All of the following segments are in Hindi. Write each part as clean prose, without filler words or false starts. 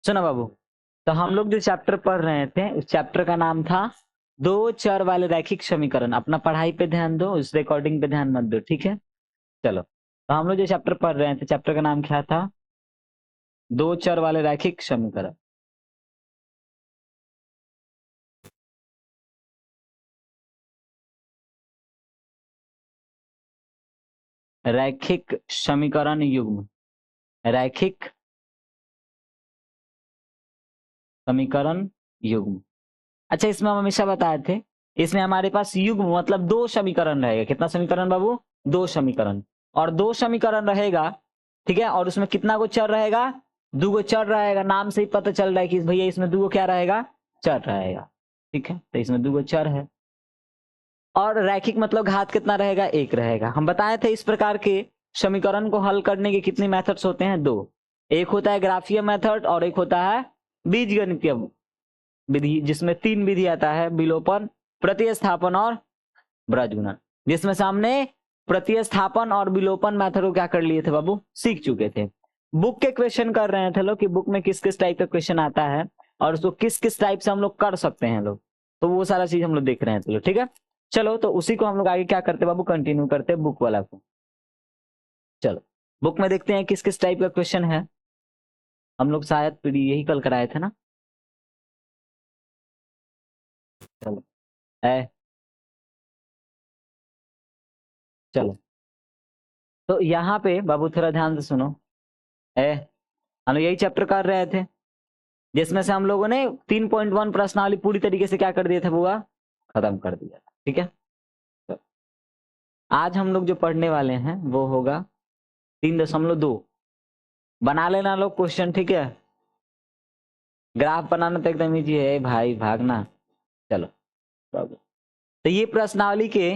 सुनो बाबू, तो हम लोग जो चैप्टर पढ़ रहे थे उस चैप्टर का नाम था दो चर वाले रैखिक समीकरण। अपना पढ़ाई पे ध्यान दो, उस रिकॉर्डिंग पे ध्यान मत दो, ठीक है। चलो, तो हम लोग जो चैप्टर पढ़ रहे थे चैप्टर का नाम क्या था? दो चर वाले रैखिक समीकरण। रैखिक समीकरण युग्म, रैखिक समीकरण युग्म। अच्छा, इसमें हम हमेशा बताए थे, इसमें हमारे पास युग्म मतलब दो समीकरण रहेगा। कितना समीकरण बाबू? दो समीकरण। और दो समीकरण रहेगा, ठीक है। और उसमें कितना को चर रहेगा? दो गो चर रहेगा। नाम से ही पता चल रहा है कि भैया इसमें दो गो क्या रहेगा? चर रहेगा, ठीक है। तो इसमें दो गो चर है। और रैखिक मतलब घात कितना रहेगा? एक रहेगा। हम बताए थे इस प्रकार के समीकरण को हल करने के कितने मेथड्स होते हैं? दो। एक होता है ग्राफीय मेथड और एक होता है बीजगणितीय विधि, जिसमें तीन विधि आता है: विलोपन, प्रतिस्थापन और ब्रजगुणन। जिसमें सामने प्रतिस्थापन और विलोपन मेथड को क्या कर लिए थे बाबू? सीख चुके थे। बुक के क्वेश्चन कर रहे थे लोग कि बुक में किस किस टाइप का क्वेश्चन आता है और उसको किस किस टाइप से हम लोग कर सकते हैं लोग, तो वो सारा चीज हम लोग देख रहे हैं। चलो ठीक है, चलो तो उसी को हम लोग आगे क्या करते बाबू? कंटिन्यू करते बुक वाला को। चलो, बुक में देखते हैं किस किस टाइप का क्वेश्चन है। हम लोग शायद यही कल कराए थे ना। चलो है, चलो तो यहाँ पे बाबू थोड़ा ध्यान से सुनो। है, हम लोग यही चैप्टर कर रहे थे जिसमें से हम लोगों ने 3.1 प्रश्नावली पूरी तरीके से क्या कर दिया था बुआ? खत्म कर दिया था, ठीक है। तो आज हम लोग जो पढ़ने वाले हैं वो होगा 3.2। बना लेना लोग क्वेश्चन, ठीक है। ग्राफ बनाना तो एकदम ईजी है भाई, भागना। चलो तो ये प्रश्नावली के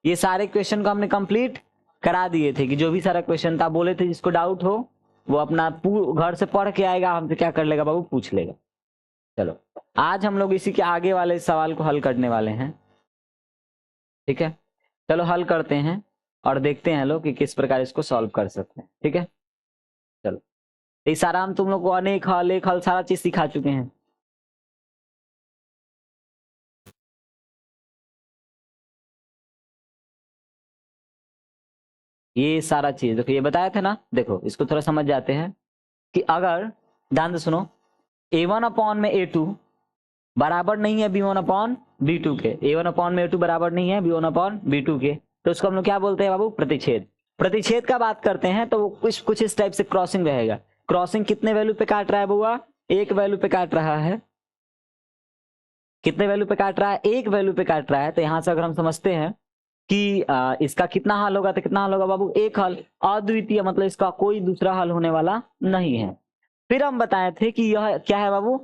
ये सारे क्वेश्चन को हमने कंप्लीट करा दिए थे कि जो भी सारा क्वेश्चन था बोले थे जिसको डाउट हो वो अपना घर से पढ़ के आएगा, हमसे क्या कर लेगा बाबू? पूछ लेगा। चलो, आज हम लोग इसी के आगे वाले सवाल को हल करने वाले हैं, ठीक है। चलो हल करते हैं और देखते हैं लोग कि किस प्रकार इसको सॉल्व कर सकते हैं, ठीक है। चलो, ये सारा हम तुम लोग को अनेक हल, एक हल सारा चीज सिखा चुके हैं। ये सारा चीज देखो, ये बताया था ना। देखो इसको थोड़ा समझ जाते हैं कि अगर ध्यान से सुनो, a1 अपॉन में a2 बराबर नहीं है b1 अपॉन b2 के, a1 अपॉन में a2 बराबर नहीं है b1 अपॉन b2 के, तो उसको हम लोग क्या बोलते हैं बाबू? प्रतिच्छेद। प्रतिच्छेद का बात करते हैं तो वो कुछ कुछ इस टाइप से क्रॉसिंग रहेगा। क्रॉसिंग कितने वैल्यू पे काट रहा है बुआ? एक वैल्यू पे काट रहा है। कितने वैल्यू पे काट रहा है? एक वैल्यू पे काट रहा है। तो यहां से अगर हम समझते हैं कि इसका कितना हल होगा, तो कितना हल होगा बाबू? एक हल। अद्वितीय मतलब इसका कोई दूसरा हल होने वाला नहीं है। फिर हम बताए थे कि यह क्या है बाबू?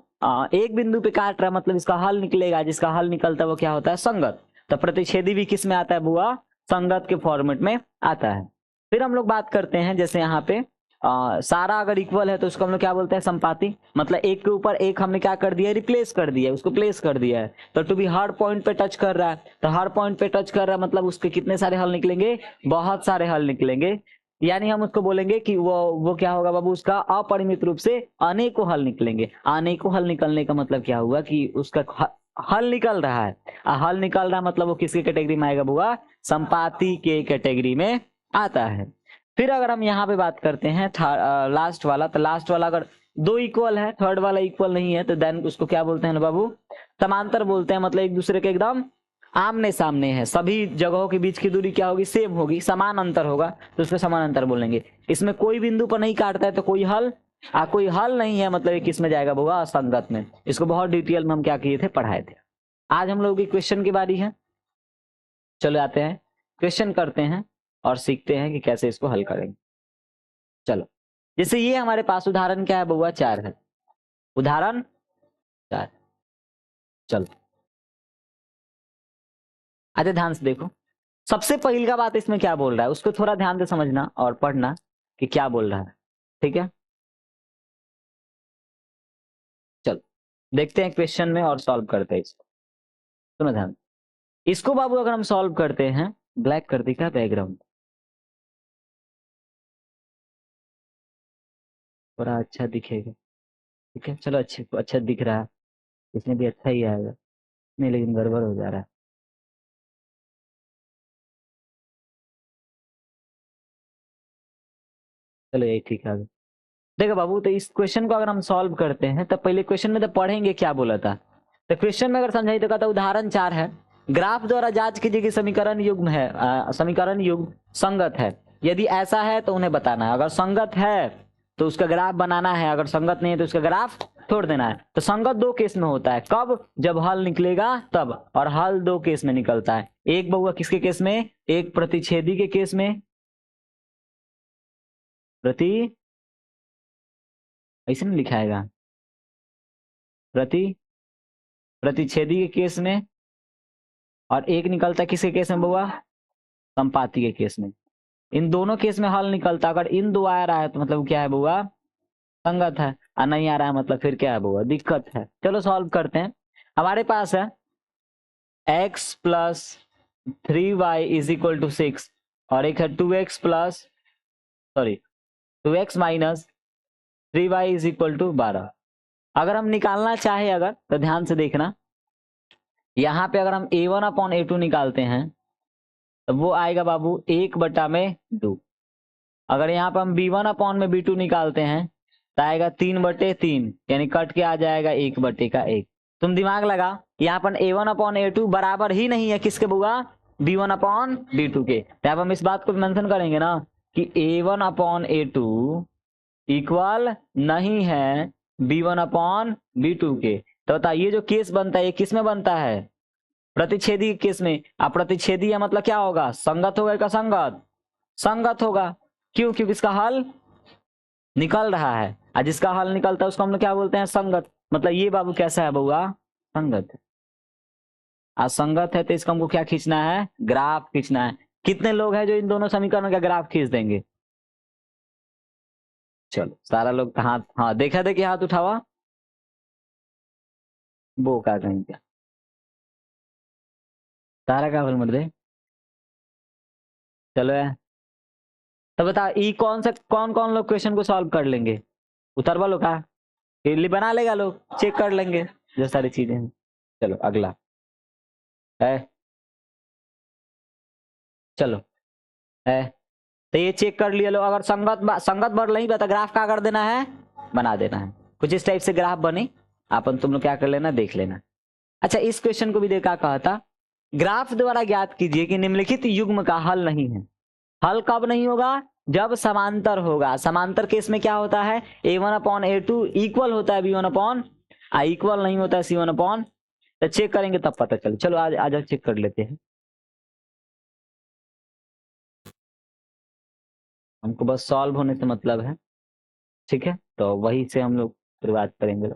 एक बिंदु पे काट रहा है मतलब इसका हल निकलेगा, जिसका हल निकलता है वो क्या होता है? संगत। तो प्रतिच्छेदी भी किस में आता है बुआ? संगत के फॉर्मेट में आता है। फिर हम लोग बात करते हैं जैसे यहाँ पे सारा अगर इक्वल है तो उसको हम लोग क्या बोलते हैं? संपाती। मतलब एक के ऊपर एक हमने क्या कर दिया? रिप्लेस कर दिया है, उसको प्लेस कर दिया है। तो टू बी हर पॉइंट पे टच कर रहा है, तो हर पॉइंट पे टच कर रहा है मतलब उसके कितने सारे हल निकलेंगे? बहुत सारे हल निकलेंगे। यानी हम उसको बोलेंगे कि वो क्या होगा बाबू? उसका अपरिमित रूप से अनेकों हल निकलेंगे। अनेकों हल निकलने का मतलब क्या हुआ कि उसका हल निकल रहा है। हल निकल रहा है मतलब वो किसके कैटेगरी में आएगा बुआ? संपाती के कैटेगरी में आता है। फिर अगर हम यहाँ पे बात करते हैं लास्ट वाला, तो लास्ट वाला अगर दो इक्वल है, थर्ड वाला इक्वल नहीं है, तो देन उसको क्या बोलते हैं बाबू? समांतर बोलते हैं। मतलब एक दूसरे के एकदम आमने सामने है, सभी जगहों के बीच की दूरी क्या होगी? सेम होगी, समान अंतर होगा, तो उसको समान अंतर बोलेंगे। इसमें कोई बिंदु पर नहीं काटता है तो कोई हल कोई हल नहीं है मतलब किस में जाएगा बुआ? असंगत में। इसको बहुत डिटेल में हम क्या किए थे? पढ़ाए थे। आज हम लोग की क्वेश्चन की बारी है। चलो आते हैं क्वेश्चन करते हैं और सीखते हैं कि कैसे इसको हल करेंगे। चलो, जैसे ये हमारे पास उदाहरण क्या है बुआ? 4 है। उदाहरण 4। चलो आते ध्यान से देखो। सबसे पहली का बात इसमें क्या बोल रहा है उसको थोड़ा ध्यान से समझना और पढ़ना कि क्या बोल रहा है, ठीक है। चलो देखते हैं क्वेश्चन में और सॉल्व करते हैं इसको। सुनो ध्यान, इसको बाबू अगर हम सॉल्व करते हैं, ब्लैक कर दी क्या बैकग्राउंड? थोड़ा अच्छा दिखेगा। ठीक है, चलो अच्छे अच्छा दिख रहा है, इसमें भी अच्छा ही आएगा। नहीं लेकिन गड़बड़ हो जा रहा है। चलो यही ठीक है। देखो बाबू, तो इस क्वेश्चन को अगर हम सॉल्व करते हैं तो पहले क्वेश्चन में तो पढ़ेंगे क्या बोला था। तो क्वेश्चन में अगर समझाई तो कहता उदाहरण 4 है, ग्राफ द्वारा जांच कीजिए कि समीकरण युग्म है, समीकरण युग्म संगत है। यदि ऐसा है तो उन्हें बताना है, अगर संगत है तो उसका ग्राफ बनाना है, अगर संगत नहीं है तो उसका ग्राफ छोड़ देना है। तो संगत दो केस में होता है, कब? जब हल निकलेगा तब, और हल दो केस में निकलता है। एक बहुआ किसके केस में? एक प्रतिच्छेदी के केस में, प्रति ऐसे नहीं लिखाएगा, प्रति प्रतिच्छेदी के केस में, और एक निकलता है किसके केस में बुआ? संपाती के केस में। इन दोनों केस में हल निकलता, अगर इन दो आ रहा है तो मतलब क्या है बुआ? संगत है, और नहीं आ रहा है मतलब फिर क्या है बुआ? दिक्कत है। चलो सॉल्व करते हैं। हमारे पास है x plus 3y is equal to 6, और एक है 2x plus, sorry 2x minus 3y is equal to 12। अगर हम निकालना चाहे अगर, तो ध्यान से देखना, यहाँ पे अगर हम a1 अपॉन a2 निकालते हैं तो वो आएगा बाबू 1/2। अगर यहाँ पर हम b1 अपॉन में b2 निकालते हैं तो आएगा 3/3, यानी कट के आ जाएगा 1/1। तुम दिमाग लगा, यहाँ पर a1 अपॉन a2 बराबर ही नहीं है किसके बुआ? b1 अपॉन b2 के। तो अब हम इस बात को मेंशन करेंगे ना कि a1 अपॉन a2 इक्वल नहीं है b1 अपॉन b2 के। तो बताइए ये जो केस बनता है ये किस में बनता है? प्रतिच्छेदी के केस में। अब प्रतिच्छेदी है मतलब क्या होगा? संगत होगा का संगत? संगत होगा। क्यों? क्योंकि इसका हल निकल रहा है, और जिसका हल निकलता है उसको हम लोग क्या बोलते हैं? संगत। मतलब ये बाबू कैसा है बउआ? संगत है। असंगत है तो इसका हमको क्या खींचना है? ग्राफ खींचना है। कितने लोग हैं जो इन दोनों समीकरणों का ग्राफ खींच देंगे? चलो सारा लोग हाथ, हाँ देखा देखिए हाथ उठावा, वो क्या कहीं क्या सारा का फल मर दे। चलो है, तो बता ई कौन सा, कौन कौन लोग क्वेश्चन को सॉल्व कर लेंगे? उतरवा लो का इडली बना लेगा, लोग चेक कर लेंगे जो सारी चीजें हैं। चलो अगला है, चलो है, तो ये चेक कर लिया लो। अगर संगत बढ़ नहीं बता, ग्राफ क्या कर देना है? बना देना है। कुछ इस टाइप से ग्राफ बने, अपन तुम लोग क्या कर लेना, देख लेना। अच्छा इस क्वेश्चन को भी देखा, कहा था ग्राफ द्वारा ज्ञात कीजिए कि निम्नलिखित युग्म का हल नहीं है। हल कब नहीं होगा? जब समांतर होगा। समांतर केस में क्या होता है? a1 अपॉन a2 इक्वल होता है b1 अपॉन, इक्वल नहीं होता है c1 अपॉन। तो चेक करेंगे तब पता चले। चलो आज आज चेक कर लेते हैं। हमको बस सॉल्व होने से मतलब है, ठीक है, तो वही से हम लोग शुरुआत करेंगे।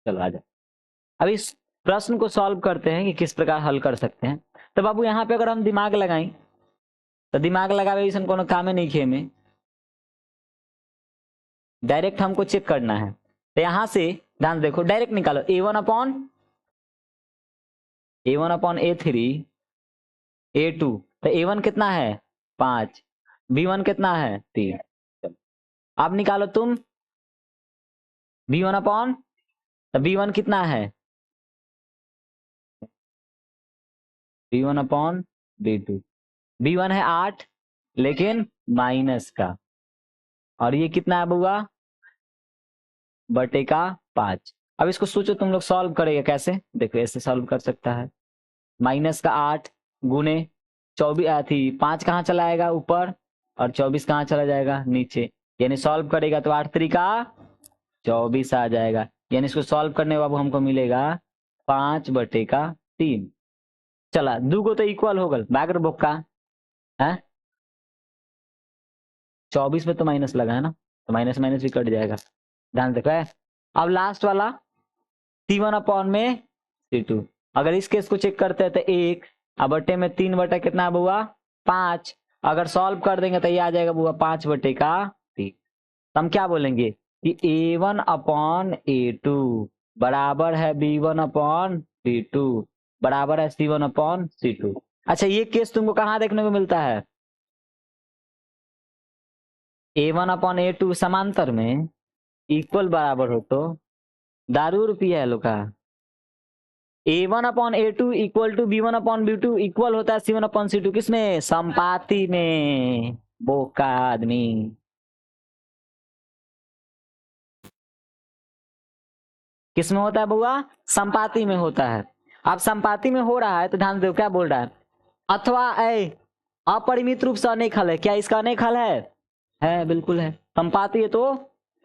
चलो आजा, अब इस प्रश्न को सॉल्व करते हैं कि किस प्रकार हल कर सकते हैं। तो बाबू यहाँ पे अगर हम दिमाग लगाएं तो दिमाग लगावे ऐसा कोनो कामे नहीं खे में, डायरेक्ट हमको चेक करना है। तो यहां से ध्यान देखो, डायरेक्ट निकालो a1 अपॉन a3 a2। तो a1 कितना है? 5, b1 कितना है? 3। अब निकालो तुम b1 अपॉन, तो b1 कितना है? b1 upon b2। b1 है 8 लेकिन माइनस का, और ये कितना है बुआ? बटे का 5। अब इसको सोचो तुम लोग सॉल्व करेगा कैसे, देखो ऐसे सॉल्व कर सकता है। माइनस का 8 गुने 24 थी, 5 कहाँ चला आएगा? ऊपर, और 24 कहाँ चला जाएगा? नीचे। यानी सॉल्व करेगा तो 8 3 का 24 आ जाएगा। यानी इसको सॉल्व करने बाबू हमको मिलेगा 5/3। चला दूगो तो इक्वल हो गल बैगर बोक्का है। 24 में तो माइनस लगा है ना, तो माइनस माइनस भी कट जाएगा। ध्यान देखो है। अब लास्ट वाला c1 अपॉन में c2। अगर इस केस को चेक करते हैं तो 1, अब बटे में 3 बटा कितना है बुआ? 5। अगर सॉल्व कर देंगे तो ये आ जाएगा बुआ 5/3। तो हम क्या बोलेंगे कि a1 अपॉन a2 बराबर है b1 अपॉन b2 बराबर है c1 अपॉन c2। अच्छा ये केस तुमको कहाँ देखने को मिलता है? A1/A2 समांतर में इक्वल बराबर हो तो दारू रुपया है लोग का। A1/A2 equal to B1/B2 equal होता है C1/C2 किसमें? संपाति में। बोका आदमी। किसमें होता है बुआ? संपाति में होता है। अब संपाति में हो रहा है तो ध्यान दो क्या बोल रहा है, अथवा अपरिमित रूप से अनेक हल है। क्या इसका अनेक हल है बिल्कुल है। संपाति है तो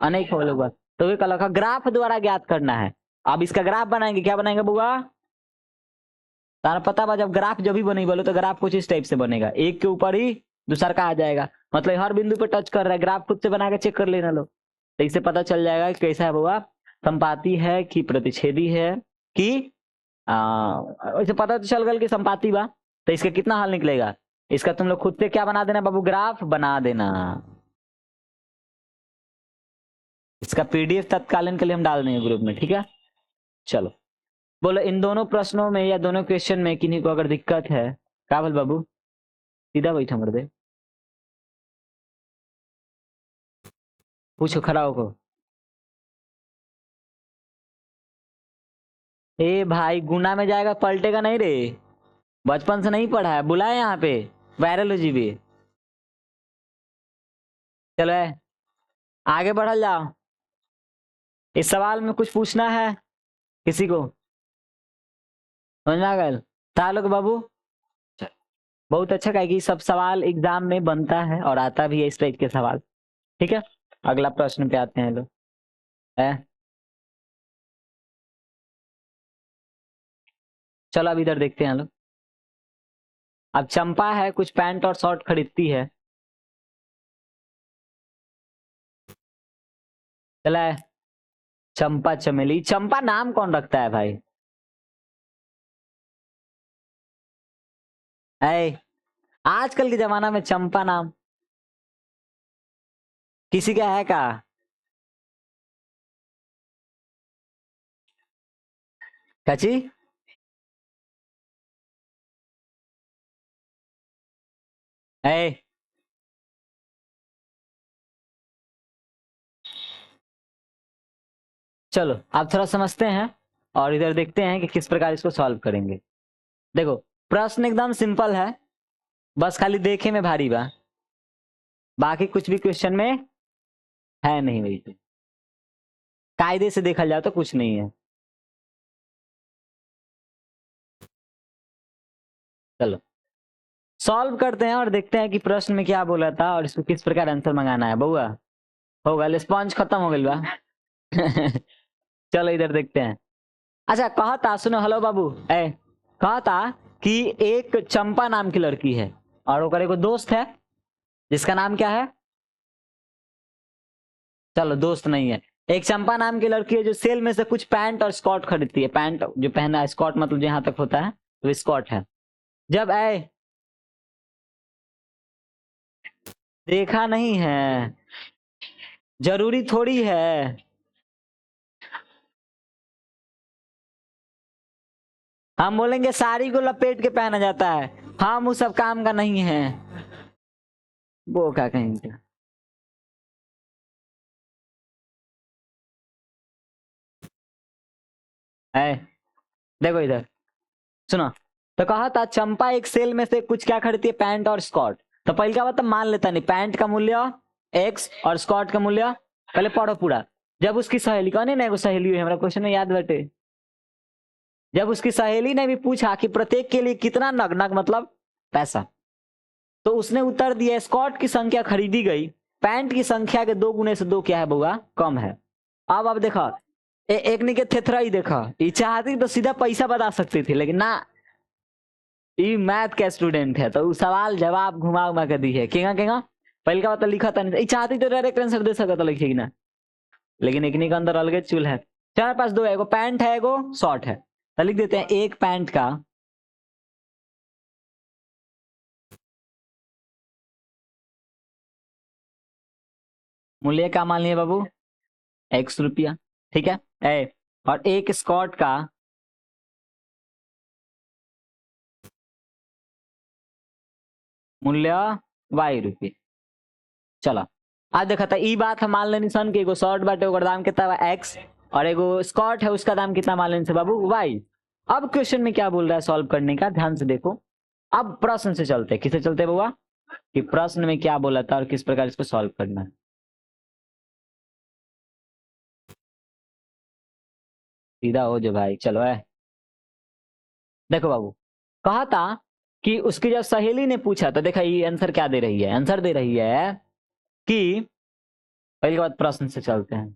अनेक हल होगा। तो ये कल का ग्राफ द्वारा ज्ञात करना है। अब इसका ग्राफ बनाएंगे, क्या बनाएंगे बुआ? तारा पता बा जब ग्राफ जब भी बने बोलो तो ग्राफ कुछ इस टाइप से बनेगा, एक के ऊपर ही दूसरा का आ जाएगा, मतलब हर बिंदु पे टच कर रहा है। ग्राफ खुद से बना के चेक कर लेना लो, तो इससे पता चल जाएगा कि कैसा है बुआ, संपाती है कि प्रतिच्छेदी है कि वैसे पता तो चल गया कि संपाती बा। तो इसका कितना हल निकलेगा? इसका तुम लोग खुद से क्या बना देना बाबू? ग्राफ बना देना। इसका पीडीएफ तत्कालीन के लिए हम डाल देंगे ग्रुप में, ठीक है। चलो बोलो, इन दोनों प्रश्नों में या दोनों क्वेश्चन में किन्हीं को अगर दिक्कत है, क्या बोल बाबू? सीधा बैठा मर दे, पूछो खड़ा होको। ए भाई गुना में जाएगा पलटेगा नहीं रे, बचपन से नहीं पढ़ा है, बुलाए यहाँ पे वायरोलॉजी भी। चलो आगे बढ़ल जाओ। इस सवाल में कुछ पूछना है किसी को? समझ में आ गया? तालो बाबू बहुत अच्छा कहा कि सब सवाल एग्जाम में बनता है और आता भी है इस टाइप के सवाल, ठीक है। अगला प्रश्न पे आते हैं लोग। चलो अब इधर देखते हैं लोग। अब चंपा है, कुछ पैंट और शर्ट खरीदती है। चला है चंपा चमेली। चंपा नाम कौन रखता है भाई? ऐ आजकल के जमाना में चंपा नाम किसी का है का? कची? ऐ चलो अब थोड़ा समझते हैं और इधर देखते हैं कि किस प्रकार इसको सॉल्व करेंगे। देखो प्रश्न एकदम सिंपल है, बस खाली देखे में भारी बा, बाकी कुछ भी क्वेश्चन में है नहीं भाई। कायदे से देखा जाए तो कुछ नहीं है। चलो सॉल्व करते हैं और देखते हैं कि प्रश्न में क्या बोला था और इसको किस प्रकार आंसर मंगाना है। बउआ हो गया, स्पंज खत्म हो गई बा। चलो इधर देखते हैं। अच्छा कहा था, सुनो हेलो बाबू, कहा था कि एक चंपा नाम की लड़की है और ओकर एगो दोस्त है जिसका नाम क्या है? चलो दोस्त नहीं है, एक चंपा नाम की लड़की है जो सेल में से कुछ पैंट और स्कॉट खरीदती है। पैंट जो पहना है, स्कॉट मतलब जहां तक होता है तो स्कॉट है। जब देखा नहीं है, जरूरी थोड़ी है। हम बोलेंगे साड़ी को लपेट के पहना जाता है, हम उस सब काम का नहीं है। वो क्या कहेंगे? है देखो इधर सुनो। तो कहा था चंपा एक सेल में से कुछ क्या खरीदती है? पैंट और स्कॉट। तो पहले क्या बात मान लेता नहीं, पैंट का मूल्य एक्स और स्कॉट का मूल्य, पहले पढ़ो पूरा। जब उसकी सहेली का नहीं ना, सहेली हुई हमारा क्वेश्चन में याद बैठे, जब उसकी सहेली ने भी पूछा कि प्रत्येक के लिए कितना नग, नग मतलब पैसा, तो उसने उत्तर दिया स्कॉट की संख्या खरीदी गई, पैंट की संख्या के 2 गुने से 2 क्या है बुआ? कम है। अब देखा एक ने के थेथरा ही देखा, ये चाहती तो सीधा पैसा बता सकती थी, लेकिन ना, ये मैथ का स्टूडेंट है तो सवाल जवाब घुमा घुमा कर दी है। केगा केगा पहले का बात लिखा था नहीं, चाहती तो डायरेक्ट आंसर दे सकता था, लिखेगी ना, लेकिन एक के अंदर अलग चूल है। चार पास दो है, एगो पैंट है एगो शॉर्ट है, तो लिख देते हैं एक पैंट का मूल्य क्या मान लिया बाबू? x रुपया, ठीक है। और एक स्कॉट का मूल्य y रुपये। चलो आज देखा था ई बात है मान लेनी सन कि एगो शॉर्ट बाटे ओकर दाम कितना बा एक्स और एगो स्कॉट है उसका दाम कितना मान लेने से बाबू वाई। अब क्वेश्चन में क्या बोल रहा है सॉल्व करने का, ध्यान से देखो। अब प्रश्न से चलते, किससे चलते बुआ कि प्रश्न में क्या बोला था और किस प्रकार इसको सॉल्व करना है। सीधा हो जो भाई, चलो है। देखो बाबू, कहा था कि उसकी जब सहेली ने पूछा तो देखा ये आंसर क्या दे रही है, आंसर दे रही है कि पहली बात प्रश्न से चलते हैं।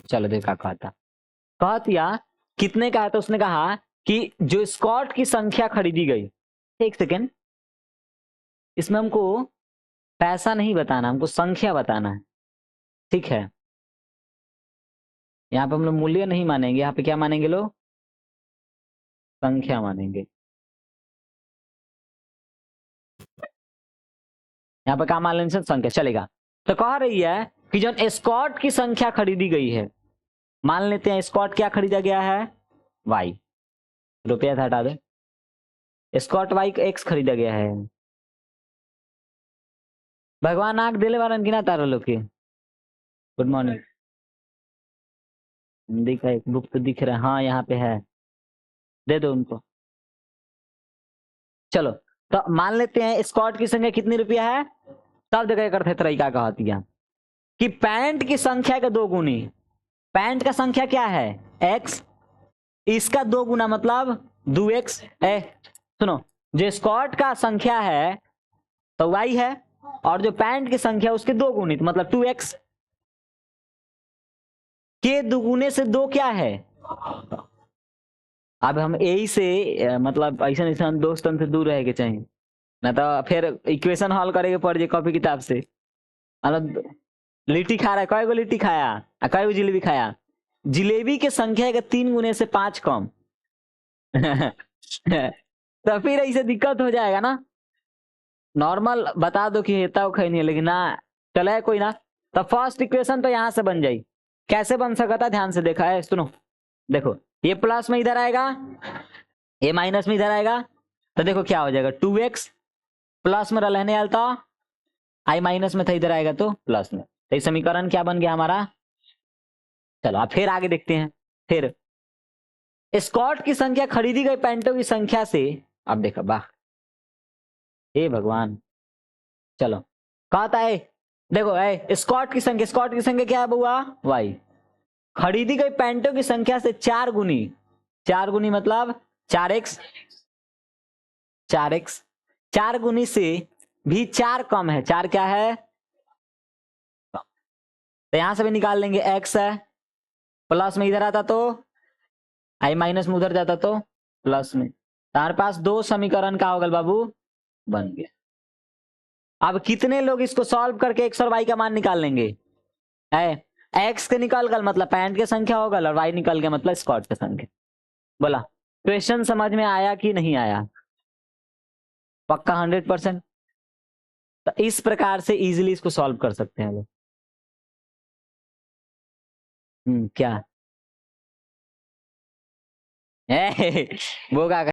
चलो देखा, कहा दिया कितने का है, तो उसने कहा कि जो स्कॉट की संख्या खरीदी गई, एक सेकेंड, इसमें हमको पैसा नहीं बताना, हमको संख्या बताना है, ठीक है। यहाँ पे हम लोग मूल्य नहीं मानेंगे, यहाँ पे क्या मानेंगे लोग, संख्या मानेंगे। यहाँ पे क्या मान लेने से संख्या चलेगा। तो कह रही है कि जो स्कॉट की संख्या खरीदी गई है, मान लेते हैं स्कॉट क्या खरीदा गया है, वाई, रुपया था हटा दे, स्कॉट वाई एक्स खरीदा गया है। भगवान आंख दिले वारन की ना तारा लोग की। Good morning. दिख रहा है, बुक तो दिख रहा है, हाँ यहाँ पे है, दे दो उनको। चलो तो मान लेते हैं स्कॉट की संख्या कितनी रुपया है, तब जगह करते तरीका कहा दिया कि पैंट की संख्या का 2 गुनी, पैंट का संख्या क्या है एक्स, इसका 2 गुना मतलब 2x है। सुनो, जो स्कॉट का संख्या है तो y है और जो पैंट की संख्या उसके 2 गुनी तो मतलब 2x के दुगुने से 2 क्या है। अब हम यही से मतलब ऐसा ऐसा दोस्तन से दूर रहे के चाहिए, ना तो फिर इक्वेशन हल करे के पड़ जाए कॉपी किताब से। मतलब लिट्टी खा रहा है, कई गो लिट्टी खाया, कई गो जिलेबी खाया, जिलेबी के संख्या के 3 गुने से 5 कम। तो फिर ऐसे दिक्कत हो जाएगा ना। नॉर्मल बता दो कि हेता हो खैनी है, लेकिन ना चले कोई ना। तो फर्स्ट इक्वेशन तो यहां से बन जाए, कैसे बन सकता था ध्यान से देखा है, सुनो देखो, ये प्लस में इधर आएगा, ये माइनस में इधर आएगा, तो देखो क्या हो जाएगा 2x प्लस में रहने आलता, आई माइनस में था इधर आएगा तो प्लस में, तो ये समीकरण क्या बन गया हमारा। चलो अब फिर आगे देखते हैं। फिर स्कॉट की संख्या खरीदी गई पैंटों की संख्या से, अब देखो वाह हे भगवान। चलो कहता है देखो स्कॉट की संख्या, स्कॉट की संख्या क्या है बुआ वाई, खरीदी गई पैंटों की संख्या से 4 गुनी, 4 गुनी मतलब 4x, 4x, 4 गुनी से भी 4 कम है, 4 क्या है, तो यहां से भी निकाल लेंगे x है, प्लस में इधर आता तो आई माइनस में उधर जाता तो प्लस में, तार पास 2 समीकरण का होगा बाबू बन गया। अब कितने लोग इसको सॉल्व करके एक्स और वाई का मान निकाल लेंगे, एक्स के निकल गल मतलब पैंट की संख्या होगा और वाई निकल गया मतलब स्कॉट की संख्या। बोला क्वेश्चन समझ में आया कि नहीं आया, पक्का 100%। तो इस प्रकार से इजीली इसको सॉल्व कर सकते हैं लोग। क्या वो क्या